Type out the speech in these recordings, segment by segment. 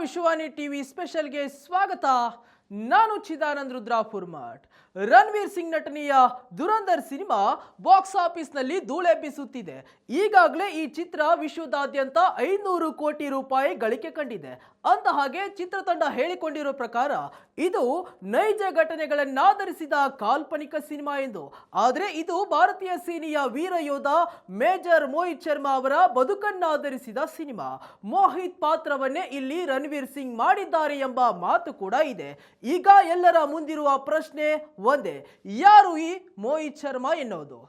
Vishwavani TV ಸ್ಪೆಷಲ್ಗೆ ಸ್ವಾಗತ. ನಾನು ಚಿದಾನಂದ್ ರುದ್ರಾಪುರ್ಮಠ್. ರಣವೀರ್ ಸಿಂಗ್ ನಟನೆಯ ದುರಂಧರ್ ಸಿನಿಮಾ ಬಾಕ್ಸ್ ಆಫೀಸ್ನಲ್ಲಿ ಧೂಳೆಬ್ಬಿಸುತ್ತಿದೆ. ಈಗಾಗಲೇ ಈ ಚಿತ್ರ ವಿಶ್ವದಾದ್ಯಂತ 500 ಕೋಟಿ ರೂಪಾಯಿ ಗಳಿಕೆ ಕಂಡಿದೆ. ಅಂತ ಹಾಗೆ ಚಿತ್ರತಂಡ ಹೇಳಿಕೊಂಡಿರೋ ಪ್ರಕಾರ ಇದು ನೈಜ ಘಟನೆಗಳನ್ನಾಧರಿಸಿದ ಕಾಲ್ಪನಿಕ ಸಿನಿಮಾ ಎಂದು. ಆದರೆ ಇದು ಭಾರತೀಯ ಸೇನೆಯ ವೀರ ಯೋಧ ಮೇಜರ್ ಮೋಹಿತ್ ಶರ್ಮಾ ಅವರ ಬದುಕನ್ನಾಧರಿಸಿದ ಸಿನಿಮಾ. ಮೋಹಿತ್ ಪಾತ್ರವನ್ನೇ ಇಲ್ಲಿ ರಣವೀರ್ ಸಿಂಗ್ ಮಾಡಿದ್ದಾರೆ ಎಂಬ ಮಾತು ಕೂಡ ಇದೆ. ಈಗ ಎಲ್ಲರ ಮುಂದಿರುವ ಪ್ರಶ್ನೆ ಒಂದೇ, ಯಾರು ಈ ಮೋಹಿತ್ ಶರ್ಮಾ ಎನ್ನುವುದು?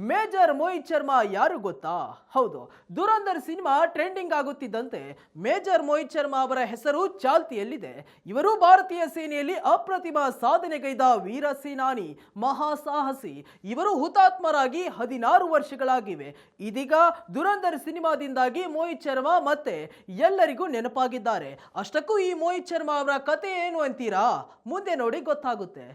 ಮೇಜರ್ ಮೋಹಿತ್ ಶರ್ಮಾ ಯಾರು ಗೊತ್ತಾ? ಹೌದು, ದುರಂಧರ್ ಸಿನಿಮಾ ಟ್ರೆಂಡಿಂಗ್ ಆಗುತ್ತಿದ್ದಂತೆ ಮೇಜರ್ ಮೋಹಿತ್ ಶರ್ಮಾ ಅವರ ಹೆಸರು ಚಾಲ್ತಿಯಲ್ಲಿದೆ. ಇವರು ಭಾರತೀಯ ಸೇನೆಯಲ್ಲಿ ಅಪ್ರತಿಮ ಸಾಧನೆಗೈದ ವೀರ ಸೇನಾನಿ, ಮಹಾಸಾಹಸಿ. ಇವರು ಹುತಾತ್ಮರಾಗಿ 16 ವರ್ಷಗಳಾಗಿವೆ. ಇದೀಗ ದುರಂಧರ್ ಸಿನಿಮಾದಿಂದಾಗಿ ಮೋಹಿತ್ ಶರ್ಮಾ ಮತ್ತೆ ಎಲ್ಲರಿಗೂ ನೆನಪಾಗಿದ್ದಾರೆ. ಅಷ್ಟಕ್ಕೂ ಈ ಮೋಹಿತ್ ಶರ್ಮಾ ಅವರ ಕತೆ ಏನು ಅಂತೀರಾ? ಮುಂದೆ ನೋಡಿ ಗೊತ್ತಾಗುತ್ತೆ.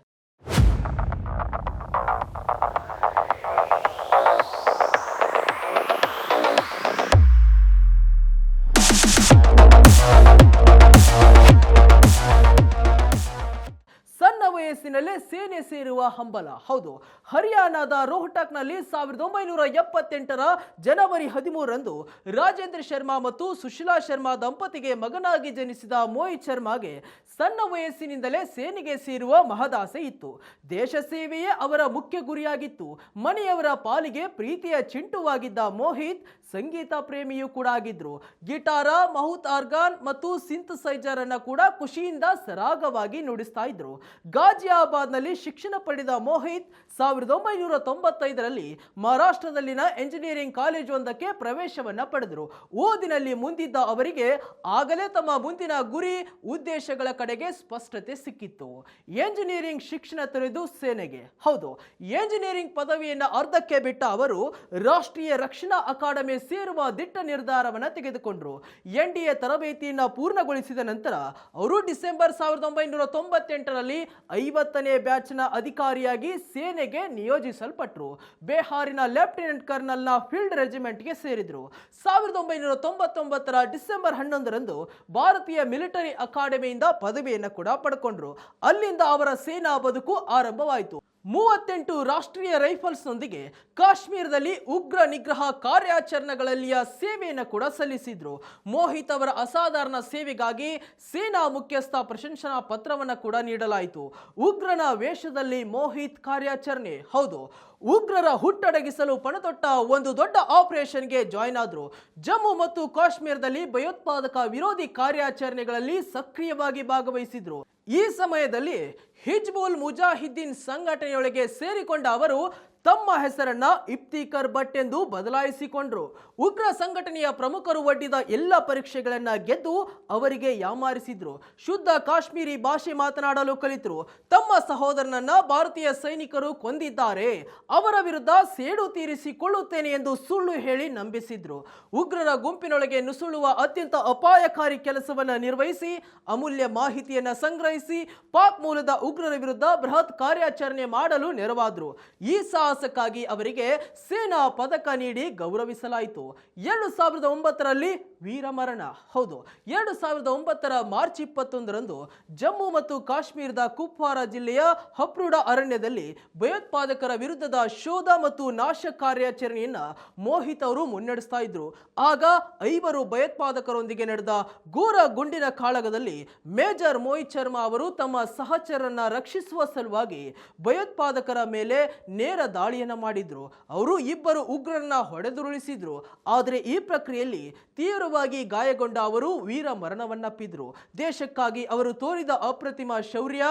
ಸಣ್ಣ ವಯಸ್ಸಿನಲ್ಲೇ ಸೇನೆ ಸೇರುವ ಹಂಬಲ. ಹೌದು, ಹರಿಯಾಣದ ರೋಹ್ಟಕ್ನಲ್ಲಿ 1978ರ ಜನವರಿ 13ರಂದು ರಾಜೇಂದ್ರ ಶರ್ಮಾ ಮತ್ತು ಸುಶೀಲಾ ಶರ್ಮಾ ದಂಪತಿಗೆ ಮಗನಾಗಿ ಜನಿಸಿದ ಮೋಹಿತ್ ಶರ್ಮಾಗೆ ಸಣ್ಣ ವಯಸ್ಸಿನಿಂದಲೇ ಸೇನೆಗೆ ಸೇರುವ ಮಹದಾಸೆ ಇತ್ತು. ದೇಶ ಸೇವೆಯೇ ಅವರ ಮುಖ್ಯ ಗುರಿಯಾಗಿತ್ತು. ಮನೆಯವರ ಪಾಲಿಗೆ ಪ್ರೀತಿಯ ಚಿಂಟುವಾಗಿದ್ದ ಮೋಹಿತ್ ಸಂಗೀತ ಪ್ರೇಮಿಯೂ ಕೂಡ ಆಗಿದ್ರು. ಗಿಟಾರ, ಮೌತ್ ಆರ್ಗಾನ್ ಮತ್ತು ಸಿಂಥಸೈಜರ್ ಅನ್ನ ಕೂಡ ಖುಷಿಯಿಂದ ಸರಾಗವಾಗಿ ನುಡಿಸ್ತಾ ಇದ್ರು. ಗಾಜಿಯಾಬಾದ್ನಲ್ಲಿ ಶಿಕ್ಷಣ ಪಡೆದ ಮೋಹಿತ್ 1995ರಲ್ಲಿ ಮಹಾರಾಷ್ಟ್ರದಲ್ಲಿನ ಎಂಜಿನಿಯರಿಂಗ್ ಕಾಲೇಜೊಂದಕ್ಕೆ ಪ್ರವೇಶವನ್ನ ಪಡೆದರು. ಓದಿನಲ್ಲಿ ಮುಂದಿದ್ದ ಅವರಿಗೆ ಆಗಲೇ ತಮ್ಮ ಮುಂದಿನ ಗುರಿ ಉದ್ದೇಶಗಳ ಕಡೆಗೆ ಸ್ಪಷ್ಟತೆ ಸಿಕ್ಕಿತ್ತು. ಎಂಜಿನಿಯರಿಂಗ್ ಶಿಕ್ಷಣ ತೊರೆದು ಸೇನೆಗೆ. ಹೌದು, ಎಂಜಿನಿಯರಿಂಗ್ ಪದವಿಯನ್ನು ಅರ್ಧಕ್ಕೆ ಬಿಟ್ಟ ಅವರು ರಾಷ್ಟ್ರೀಯ ರಕ್ಷಣಾ ಅಕಾಡೆಮಿ ಸೇರುವ ದಿಟ್ಟ ನಿರ್ಧಾರವನ್ನು ತೆಗೆದುಕೊಂಡರು. NDA ತರಬೇತಿಯನ್ನು ಪೂರ್ಣಗೊಳಿಸಿದ ನಂತರ ಅವರು ಡಿಸೆಂಬರ್ 1998ರಲ್ಲಿ 50ನೇ ಬ್ಯಾಚ್ನ ಅಧಿಕಾರಿಯಾಗಿ ಸೇನೆಗೆ ನಿಯೋಜಿಸಲ್ಪಟ್ಟರು. ಬಿಹಾರಿನ ಲೆಫ್ಟಿನೆಂಟ್ ಕರ್ನಲ್ನ ಫೀಲ್ಡ್ ರೆಜಿಮೆಂಟ್ಗೆ ಸೇರಿದರು. 1999ರ ಡಿಸೆಂಬರ್ 11ರಂದು ಭಾರತೀಯ ಮಿಲಿಟರಿ ಅಕಾಡೆಮಿಯಿಂದ ಪದವಿಯನ್ನು ಕೂಡ ಪಡ್ಕೊಂಡ್ರು. ಅಲ್ಲಿಂದ ಅವರ ಸೇನಾ ಬದುಕು ಆರಂಭವಾಯಿತು. 38 ರಾಷ್ಟ್ರೀಯ ರೈಫಲ್ಸ್ನೊಂದಿಗೆ ಕಾಶ್ಮೀರದಲ್ಲಿ ಉಗ್ರ ನಿಗ್ರಹ ಕಾರ್ಯಾಚರಣೆಗಳಲ್ಲಿಯ ಸೇವೆಯನ್ನು ಕೂಡ ಸಲ್ಲಿಸಿದ್ರು. ಮೋಹಿತ್ ಅವರ ಅಸಾಧಾರಣ ಸೇವೆಗಾಗಿ ಸೇನಾ ಮುಖ್ಯಸ್ಥ ಪ್ರಶಂಸನಾ ಪತ್ರವನ್ನು ಕೂಡ ನೀಡಲಾಯಿತು. ಉಗ್ರನ ವೇಷದಲ್ಲಿ ಮೋಹಿತ್ ಕಾರ್ಯಾಚರಣೆ. ಹೌದು, ಉಗ್ರರ ಹುಟ್ಟಡಗಿಸಲು ಪಣತೊಟ್ಟ ಒಂದು ದೊಡ್ಡ ಆಪರೇಷನ್ಗೆ ಜಾಯ್ನ್ ಆದ್ರು. ಜಮ್ಮು ಮತ್ತು ಕಾಶ್ಮೀರದಲ್ಲಿ ಭಯೋತ್ಪಾದಕ ವಿರೋಧಿ ಕಾರ್ಯಾಚರಣೆಗಳಲ್ಲಿ ಸಕ್ರಿಯವಾಗಿ ಭಾಗವಹಿಸಿದ್ರು. ಈ ಸಮಯದಲ್ಲಿ ಹಿಜ್ಬುಲ್ ಮುಜಾಹಿದ್ದೀನ್ ಸಂಘಟನೆಯೊಳಗೆ ಸೇರಿಕೊಂಡ ಅವರು ತಮ್ಮ ಹೆಸರನ್ನ ಇಫ್ತಿಕರ್ ಭಟ್ ಎಂದು ಬದಲಾಯಿಸಿಕೊಂಡ್ರು. ಉಗ್ರ ಸಂಘಟನೆಯ ಪ್ರಮುಖರು ಒಡ್ಡಿದ ಎಲ್ಲ ಪರೀಕ್ಷೆಗಳನ್ನ ಗೆದ್ದು ಅವರಿಗೆ ಯಾಮಾರಿಸಿದ್ರು. ಶುದ್ಧ ಕಾಶ್ಮೀರಿ ಭಾಷೆ ಮಾತನಾಡಲು ಕಲಿತರು. ತಮ್ಮ ಸಹೋದರನನ್ನ ಭಾರತೀಯ ಸೈನಿಕರು ಕೊಂದಿದ್ದಾರೆ, ಅವರ ವಿರುದ್ಧ ಸೇಡು ತೀರಿಸಿಕೊಳ್ಳುತ್ತೇನೆ ಎಂದು ಸುಳ್ಳು ಹೇಳಿ ನಂಬಿಸಿದ್ರು. ಉಗ್ರರ ಗುಂಪಿನೊಳಗೆ ನುಸುಳುವ ಅತ್ಯಂತ ಅಪಾಯಕಾರಿ ಕೆಲಸವನ್ನ ನಿರ್ವಹಿಸಿ ಅಮೂಲ್ಯ ಮಾಹಿತಿಯನ್ನ ಸಂಗ್ರಹಿಸಿ ಪಾಕ್ ಮೂಲದ ಉಗ್ರರ ವಿರುದ್ಧ ಬೃಹತ್ ಕಾರ್ಯಾಚರಣೆ ಮಾಡಲು ನೆರವಾದ್ರು. ಈ ಸಾಹಸಕ್ಕಾಗಿ ಅವರಿಗೆ ಸೇನಾ ಪದಕ ನೀಡಿ ಗೌರವಿಸಲಾಯಿತು. 2009ರಲ್ಲಿ ವೀರಮರಣ. ಹೌದು, 2009ರ ಮಾರ್ಚ್ 21ರಂದು ಜಮ್ಮು ಮತ್ತು ಕಾಶ್ಮೀರದ ಕುಪ್ವಾರ ಜಿಲ್ಲೆಯ ಹಪ್ರೂಡ ಅರಣ್ಯದಲ್ಲಿ ಭಯೋತ್ಪಾದಕರ ವಿರುದ್ಧದ ಶೋಧ ಮತ್ತು ನಾಶ ಕಾರ್ಯಾಚರಣೆಯನ್ನ ಮೋಹಿತ್ ಅವರು ಮುನ್ನಡೆಸ್ತಾ ಇದ್ರು. ಆಗ 5 ಭಯೋತ್ಪಾದಕರೊಂದಿಗೆ ನಡೆದ ಘೋರ ಗುಂಡಿನ ಕಾಳಗದಲ್ಲಿ ಮೇಜರ್ ಮೋಹಿತ್ ಶರ್ಮಾ ಅವರು ತಮ್ಮ ಸಹಚರರನ್ನ ರಕ್ಷಿಸುವ ಸಲುವಾಗಿ ಭಯೋತ್ಪಾದಕರ ಮೇಲೆ ನೇರ ದಾಳಿಯನ್ನ ಮಾಡಿದ್ರು. ಅವರು 2 ಉಗ್ರರನ್ನ ಹೊಡೆದುರುಳಿಸಿದ್ರು. ಆದರೆ ಈ ಪ್ರಕ್ರಿಯೆಯಲ್ಲಿ ತೀವ್ರವಾಗಿ ಗಾಯಗೊಂಡ ಅವರು ವೀರ ಮರಣವನ್ನಪ್ಪಿದ್ರು. ದೇಶಕ್ಕಾಗಿ ಅವರು ತೋರಿದ ಅಪ್ರತಿಮ ಶೌರ್ಯ,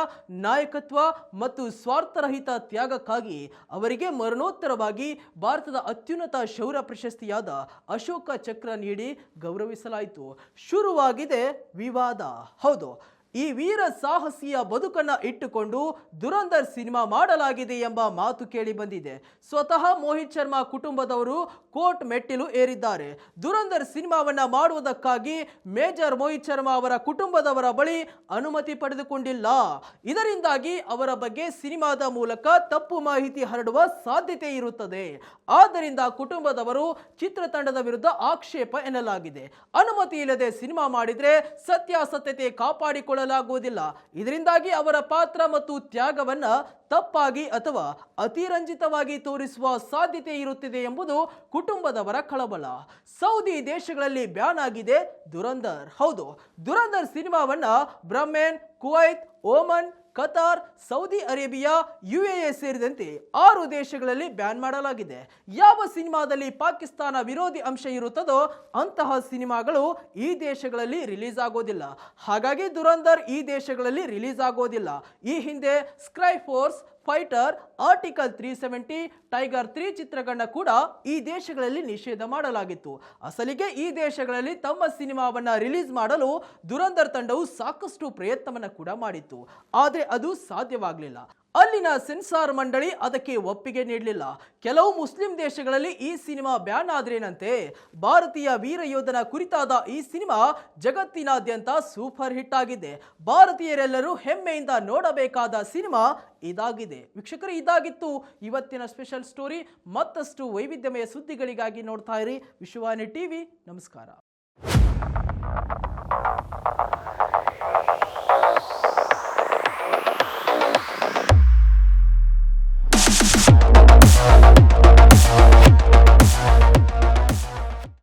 ನಾಯಕತ್ವ ಮತ್ತು ಸ್ವಾರ್ಥರಹಿತ ತ್ಯಾಗಕ್ಕಾಗಿ ಅವರಿಗೆ ಮರಣೋತ್ತರವಾಗಿ ಭಾರತದ ಅತ್ಯುನ್ನತ ಶೌರ್ಯ ಪ್ರಶಸ್ತಿಯಾದ ಅಶೋಕ ಚಕ್ರ ನೀಡಿ ಗೌರವಿಸಲಾಯಿತು. ಶುರುವಾಗಿದೆ ವಿವಾದ. ಹೌದು, ಈ ವೀರ ಸಾಹಸಿಯ ಬದುಕನ್ನ ಇಟ್ಟುಕೊಂಡು ದುರಂಧರ್ ಸಿನಿಮಾ ಮಾಡಲಾಗಿದೆ ಎಂಬ ಮಾತು ಕೇಳಿ ಬಂದಿದೆ. ಸ್ವತಃ ಮೋಹಿತ್ ಶರ್ಮಾ ಕುಟುಂಬದವರು ಕೋರ್ಟ್ ಮೆಟ್ಟಿಲು ಏರಿದ್ದಾರೆ. ದುರಂಧರ್ ಸಿನಿಮಾವನ್ನ ಮಾಡುವುದಕ್ಕಾಗಿ ಮೇಜರ್ ಮೋಹಿತ್ ಶರ್ಮಾ ಅವರ ಕುಟುಂಬದವರ ಬಳಿ ಅನುಮತಿ ಪಡೆದುಕೊಂಡಿಲ್ಲ. ಇದರಿಂದಾಗಿ ಅವರ ಬಗ್ಗೆ ಸಿನಿಮಾದ ಮೂಲಕ ತಪ್ಪು ಮಾಹಿತಿ ಹರಡುವ ಸಾಧ್ಯತೆ ಇರುತ್ತದೆ. ಆದ್ದರಿಂದ ಕುಟುಂಬದವರು ಚಿತ್ರತಂಡದ ವಿರುದ್ಧ ಆಕ್ಷೇಪ ಎನ್ನಲಾಗಿದೆ. ಅನುಮತಿ ಇಲ್ಲದೆ ಸಿನಿಮಾ ಮಾಡಿದ್ರೆ ಸತ್ಯಾಸತ್ಯತೆ ಕಾಪಾಡಿಕೊಳ್ಳಲಾಗುವುದಿಲ್ಲ. ಇದರಿಂದಾಗಿ ಅವರ ಪಾತ್ರ ಮತ್ತು ತ್ಯಾಗವನ್ನ ತಪ್ಪಾಗಿ ಅಥವಾ ಅತಿರಂಜಿತವಾಗಿ ತೋರಿಸುವ ಸಾಧ್ಯತೆ ಇರುತ್ತಿದೆ ಎಂಬುದು ಕುಟುಂಬದವರ ಕಳವಳ. ಸೌದಿ ದೇಶಗಳಲ್ಲಿ ಬ್ಯಾನ್ ಆಗಿದೆ ದುರಂಧರ್. ಹೌದು, ದುರಂಧರ್ ಸಿನಿಮಾವನ್ನ Bahrain, Kuwait, Oman, Qatar, Saudi Arabia, UAE ಸೇರಿದಂತೆ 6 ದೇಶಗಳಲ್ಲಿ ಬ್ಯಾನ್ ಮಾಡಲಾಗಿದೆ. ಯಾವ ಸಿನಿಮಾದಲ್ಲಿ ಪಾಕಿಸ್ತಾನ ವಿರೋಧಿ ಅಂಶ ಇರುತ್ತದೋ ಅಂತಹ ಸಿನಿಮಾಗಳು ಈ ದೇಶಗಳಲ್ಲಿ ರಿಲೀಸ್ ಆಗೋದಿಲ್ಲ. ಹಾಗಾಗಿ ದುರಂಧರ್ ಈ ದೇಶಗಳಲ್ಲಿ ರಿಲೀಸ್ ಆಗೋದಿಲ್ಲ. ಈ ಹಿಂದೆ sky force, fighter, article 370, tiger 3 ಚಿತ್ರಗಳನ್ನ ಕೂಡ ಈ ದೇಶಗಳಲ್ಲಿ ನಿಷೇಧ ಮಾಡಲಾಗಿತ್ತು. ಅಸಲಿಗೆ ಈ ದೇಶಗಳಲ್ಲಿ ತಮ್ಮ ಸಿನಿಮಾವನ್ನ ರಿಲೀಸ್ ಮಾಡಲು ದುರಂಧರ್ ತಂಡವು ಸಾಕಷ್ಟು ಪ್ರಯತ್ನವನ್ನ ಕೂಡ ಮಾಡಿತ್ತು. ಆದರೆ ಅದು ಸಾಧ್ಯವಾಗಲಿಲ್ಲ. ಅಲ್ಲಿನ ಸೆನ್ಸಾರ್ ಮಂಡಳಿ ಅದಕ್ಕೆ ಒಪ್ಪಿಗೆ ನೀಡಲಿಲ್ಲ. ಕೆಲವು ಮುಸ್ಲಿಂ ದೇಶಗಳಲ್ಲಿ ಈ ಸಿನಿಮಾ ಬ್ಯಾನ್ ಆದ್ರೇನಂತೆ. ಭಾರತೀಯ ವೀರ ಯೋಧನ ಕುರಿತಾದ ಈ ಸಿನಿಮಾ ಜಗತ್ತಿನಾದ್ಯಂತ ಸೂಪರ್ ಹಿಟ್ ಆಗಿದೆ. ಭಾರತೀಯರೆಲ್ಲರೂ ಹೆಮ್ಮೆಯಿಂದ ನೋಡಬೇಕಾದ ಸಿನಿಮಾ ಇದಾಗಿದೆ. ವೀಕ್ಷಕರೇ, ಇದಾಗಿತ್ತು ಇವತ್ತಿನ ಸ್ಪೆಷಲ್ ಸ್ಟೋರಿ. ಮತ್ತಷ್ಟು ವೈವಿಧ್ಯಮಯ ಸುದ್ದಿಗಳಿಗಾಗಿ ನೋಡ್ತಾ ಇರಿ ವಿಶ್ವವಾಣಿ ಟಿವಿ. ನಮಸ್ಕಾರ.